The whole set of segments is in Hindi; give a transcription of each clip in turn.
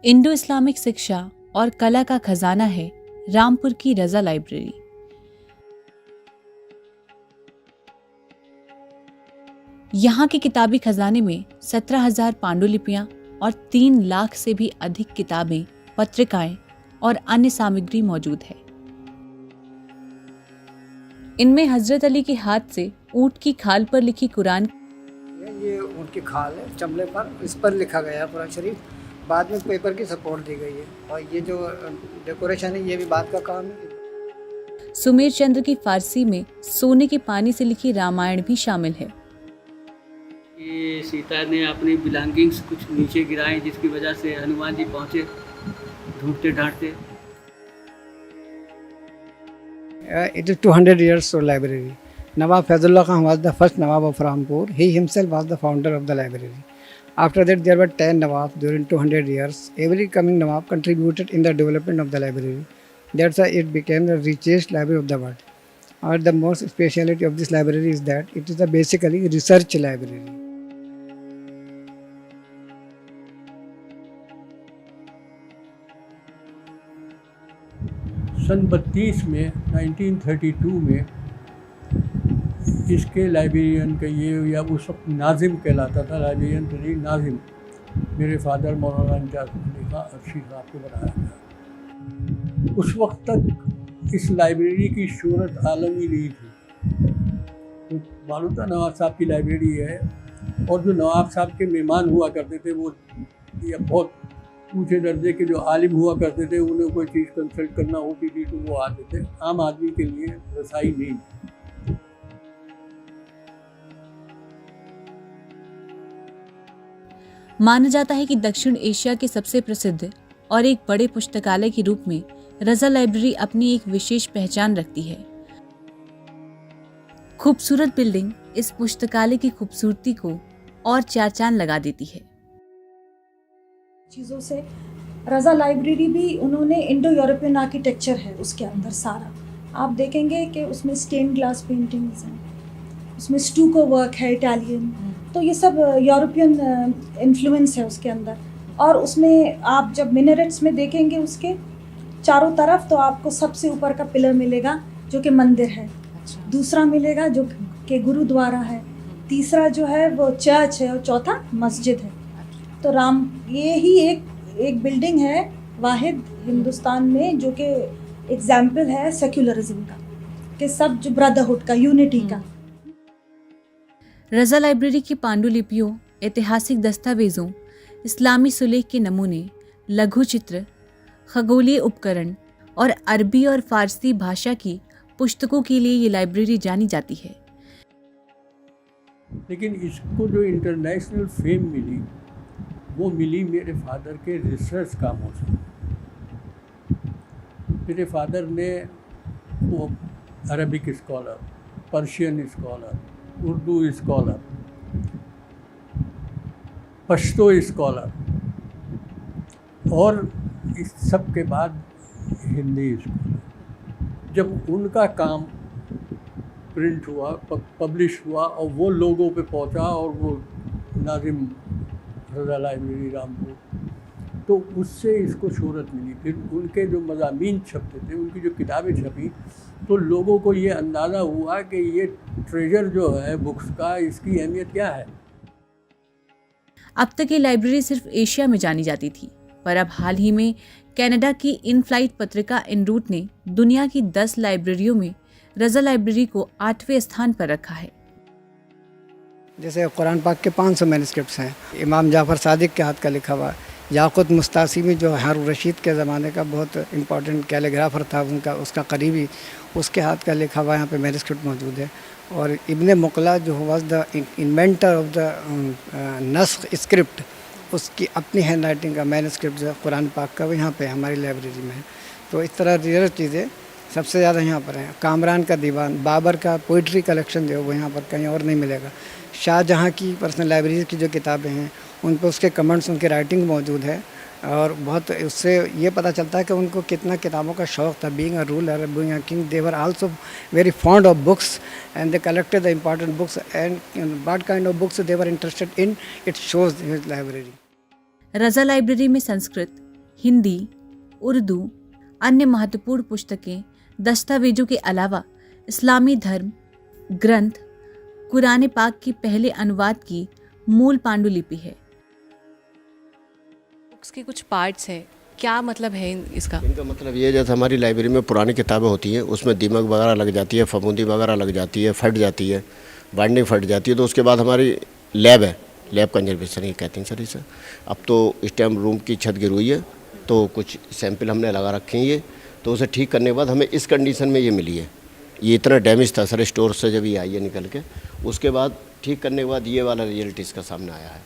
इंडो इस्लामिक शिक्षा और कला का खजाना है रामपुर की रजा लाइब्रेरी। यहाँ के किताबी खजाने में 17,000 पांडुलिपियां और 3 लाख से भी अधिक किताबें, पत्रिकाएं और अन्य सामग्री मौजूद है। इनमें हजरत अली के हाथ से ऊंट की खाल पर लिखी कुरान, ये ऊँट की खाल है चमड़े पर, इस पर लिखा गया है कुरान शरीफ। बाद में पेपर की सपोर्ट दी गई है और ये जो डेकोरेशन है ये भी बाद का काम है। सुमेर चंद्र की फारसी में सोने के पानी से लिखी रामायण भी शामिल है। ये सीता ने अपनी बिलोंगिंग्स कुछ नीचे गिराई, जिसकी वजह से हनुमान जी पहुँचे ढूंढते ढांढते। It is 200 years old library. Nawab Fazlullah Khan was the first Nawab of Rampur. He himself was the founder of the library. After that, there were 10 Nawabs during 200 years. Every coming Nawab contributed in the development of the library. That's why it became the richest library of the world. And the most speciality of this library is that it is a basically research library. सन 32 में 1932 में इसके लाइब्रेरियन का ये या उस वक्त नाजिम कहलाता था, लाइब्रेरियन तो नहीं नाजिम, मेरे फादर मौलाना इंजाज अली खां अर्शी साहब को बनाया गया। उस वक्त तक इस लाइब्रेरी की शोहरत आलम ही नहीं थी। तो मालूम था नवाब साहब की लाइब्रेरी है, और जो नवाब साहब के मेहमान हुआ करते थे वो या बहुत ऊँचे दर्जे के जो आलिम हुआ करते थे, उन्हें कोई चीज़ कंसल्ट करना होती थी तो वो आते थे। आम आदमी के लिए रसाई नहीं थी। माना जाता है कि दक्षिण एशिया के सबसे प्रसिद्ध और एक बड़े पुस्तकालय के रूप में रजा लाइब्रेरी अपनी एक विशेष पहचान रखती है। खूबसूरत बिल्डिंग इस पुस्तकालय की खूबसूरती को और चार चांद लगा देती है। चीज़ों से रजा लाइब्रेरी भी उन्होंने इंडो यूरोपियन आर्किटेक्चर है उसके अंदर सारा। आप देखेंगे कि उसमें स्टेन ग्लास पेंटिंग्स हैं, उसमें स्टूको वर्क है इटालियन, तो ये सब यूरोपियन इन्फ्लुएंस है उसके अंदर। और उसमें आप जब मिनरेट्स में देखेंगे उसके चारों तरफ, तो आपको सबसे ऊपर का पिलर मिलेगा जो कि मंदिर है, दूसरा मिलेगा जो कि गुरुद्वारा है, तीसरा जो है वो चर्च है और चौथा मस्जिद है। तो ये ही एक बिल्डिंग है वाहिद हिंदुस्तान में जो कि एग्जाम्पल है सेक्युलरिज्म का, कि सब जो ब्रदरहुड का, यूनिटी का। रजा लाइब्रेरी की पांडुलिपियों, ऐतिहासिक दस्तावेजों, इस्लामी सुलेख के नमूने, लघु चित्र, खगोलीय उपकरण और अरबी और फारसी भाषा की पुस्तकों के लिए ये लाइब्रेरी जानी जाती है। लेकिन इसको जो इंटरनेशनल फेम मिली वो मिली मेरे फादर के रिसर्च कामों से। मेरे फादर ने वो Arabic scholar, Persian scholar, Urdu scholar, Pashto scholar और इस सब के बाद हिंदी स्कॉलर। जब उनका काम प्रिंट हुआ, पब्लिश हुआ और वो लोगों पे पहुंचा और वो नाजिम रजा लाइब्रेरी रामपुर, तो उससे इसको शोहरत मिली। फिर उनके जो मज़ामीन छपते थे, उनकी जो किताबें छपी, तो लोगों को ये अंदाज़ा हुआ कि ये ट्रेजर जो है बुक्स का, इसकी अहमियत क्या है। अब तक ये लाइब्रेरी सिर्फ एशिया में जानी जाती थी, पर अब हाल ही में कनाडा की इन फ्लाइट पत्रिका इन रूट ने दुनिया की 10 लाइब्रेरियों में रजा लाइब्रेरी को 8वें स्थान पर रखा है। जैसे कुरान पाक के 500 मैनुस्क्रिप्ट्स हैं, इमाम जाफ़र सादिक के हाथ का लिखा हुआ, याक़ूत मुस्तासिमी जो हारून रशीद के ज़माने का बहुत इम्पोर्टेंट कैलीग्राफर था, उसका करीबी, उसके हाथ का लिखा हुआ यहाँ पे मैनुस्क्रिप्ट मौजूद है। और इब्ने मुक़ला जो was the inventor of the Naskh script, उसकी अपनी हैंड राइटिंग का मैनुस्क्रिप्ट जो कुरान पाक का वो यहाँ पे हमारी लाइब्रेरी में है। तो इस तरह रेयर चीज़ें सबसे ज़्यादा यहाँ पर हैं। कामरान का दीवान, बाबर का पोइट्री कलेक्शन जो है वो यहाँ पर कहीं और नहीं मिलेगा। शाहजहाँ की पर्सनल लाइब्रेरी की जो किताबें हैं उन पर उसके कमेंट्स, उनकी राइटिंग मौजूद है। और बहुत उससे ये पता चलता है कि उनको कितना किताबों का शौक़ था। Being a ruler, being a king, they were also very fond of books and they collected the important books and what kind of books they were interested in, it shows his library. Raza library में संस्कृत, हिंदी, उर्दू, अन्य महत्वपूर्ण पुस्तकें, दस्तावेजों के अलावा इस्लामी धर्म ग्रंथ कुरान पाक की पहले अनुवाद की मूल पांडुलिपि है। बुक्स के कुछ पार्ट्स हैं, क्या मतलब है इसका? इनका मतलब ये है, जैसे हमारी लाइब्रेरी में पुरानी किताबें होती हैं, उसमें दीमक वगैरह लग जाती है, फफूंदी वगैरह लग जाती है, फट जाती है, बाइंडिंग फट जाती है, तो उसके बाद हमारी लैब है, लैब कंजर्वेशन ही कहते हैं सर इसे। अब तो इस टाइम रूम की छत गिर हुई है, तो कुछ सैंपल हमने लगा रखे हैं ये, तो उसे ठीक करने के बाद हमें इस कंडीशन में ये मिली है। ये इतना डैमेज था सर स्टोर से जब ये आई है निकल के, उसके बाद ठीक करने के बाद ये वाला रिजल्ट इसका सामने आया है।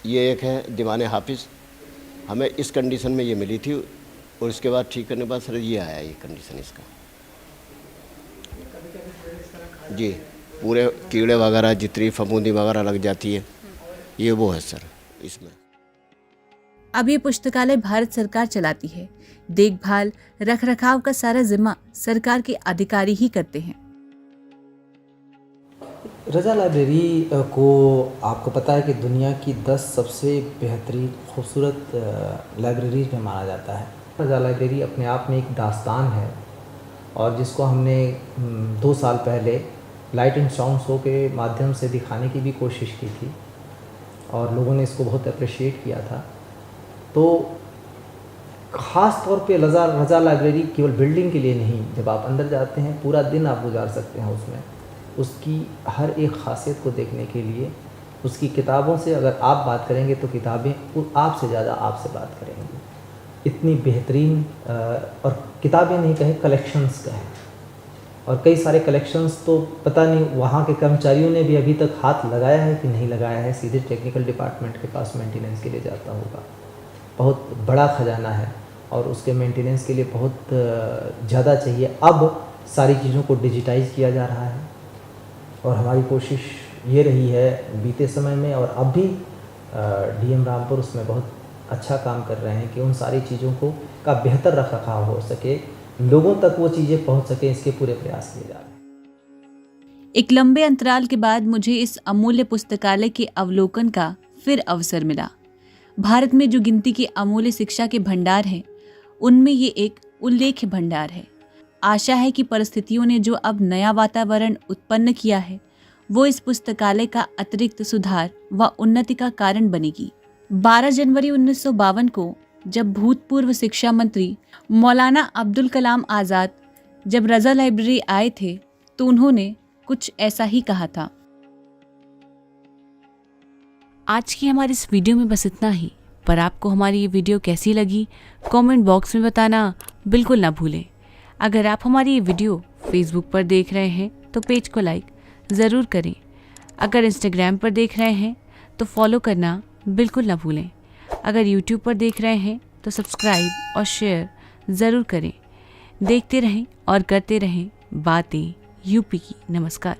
ये एक है दीवाने हाफिज़, हमें इस कंडीशन में ये मिली थी, और इसके बाद ठीक करने के बाद सर ये आया ये कंडीशन इसका। जी, पूरे कीड़े वगैरह जितनी फफूंदी वगैरह लग जाती है, ये वो है सर इसमें। अब ये पुस्तकालय भारत सरकार चलाती है। देखभाल रखरखाव का सारा जिम्मा सरकार के अधिकारी ही करते हैं। रज़ा लाइब्रेरी को आपको पता है कि दुनिया की 10 सबसे बेहतरीन खूबसूरत लाइब्रेरीज में माना जाता है। रज़ा लाइब्रेरी अपने आप में एक दास्तान है, और जिसको हमने 2 साल पहले लाइट एंड साउंड शो के माध्यम से दिखाने की भी कोशिश की थी, और लोगों ने इसको बहुत अप्रिशिएट किया था। तो ख़ास तौर पे रज़ा लाइब्रेरी केवल बिल्डिंग के लिए नहीं, जब आप अंदर जाते हैं पूरा दिन आप गुजार सकते हैं उसमें, उसकी हर एक ख़ासियत को देखने के लिए। उसकी किताबों से अगर आप बात करेंगे तो किताबें आपसे ज़्यादा आपसे बात करेंगी। इतनी बेहतरीन और किताबें नहीं कहें, कलेक्शंस कहें, और कई सारे कलेक्शंस तो पता नहीं वहाँ के कर्मचारियों ने भी अभी तक हाथ लगाया है कि नहीं लगाया है, सीधे टेक्निकल डिपार्टमेंट के पास मेंटेनेंस के लिए जाता होगा। बहुत बड़ा ख़जाना है, और उसके मेंटेनेंस के लिए बहुत ज़्यादा चाहिए। अब सारी चीज़ों को डिजिटाइज़ किया जा रहा है, और हमारी कोशिश ये रही है बीते समय में, और अब भी डीएम रामपुर उसमें बहुत अच्छा काम कर रहे हैं कि उन सारी चीज़ों को का बेहतर रखरखाव हो सके, लोगों तक वो चीज़ें पहुंच सके, इसके पूरे प्रयास किए जा रहे हैं। एक लंबे अंतराल के बाद मुझे इस अमूल्य पुस्तकालय के अवलोकन का फिर अवसर मिला। भारत में जो गिनती के अमूल्य शिक्षा के भंडार हैं, उनमें ये एक उल्लेख्य भंडार है। आशा है कि परिस्थितियों ने जो अब नया वातावरण उत्पन्न किया है, वो इस पुस्तकालय का अतिरिक्त सुधार व उन्नति का कारण बनेगी। 12 जनवरी 1952 को जब भूतपूर्व शिक्षा मंत्री मौलाना अब्दुल कलाम आज़ाद जब रज़ा लाइब्रेरी आए थे, तो उन्होंने कुछ ऐसा ही कहा था। आज की हमारी इस वीडियो में बस इतना ही, पर आपको हमारी ये वीडियो कैसी लगी कमेंट बॉक्स में बताना बिल्कुल ना भूलें। अगर आप हमारी ये वीडियो फेसबुक पर देख रहे हैं तो पेज को लाइक ज़रूर करें। अगर इंस्टाग्राम पर देख रहे हैं तो फॉलो करना बिल्कुल ना भूलें। अगर यूट्यूब पर देख रहे हैं तो सब्सक्राइब और शेयर ज़रूर करें। देखते रहें और करते रहें बातें यूपी की। नमस्कार।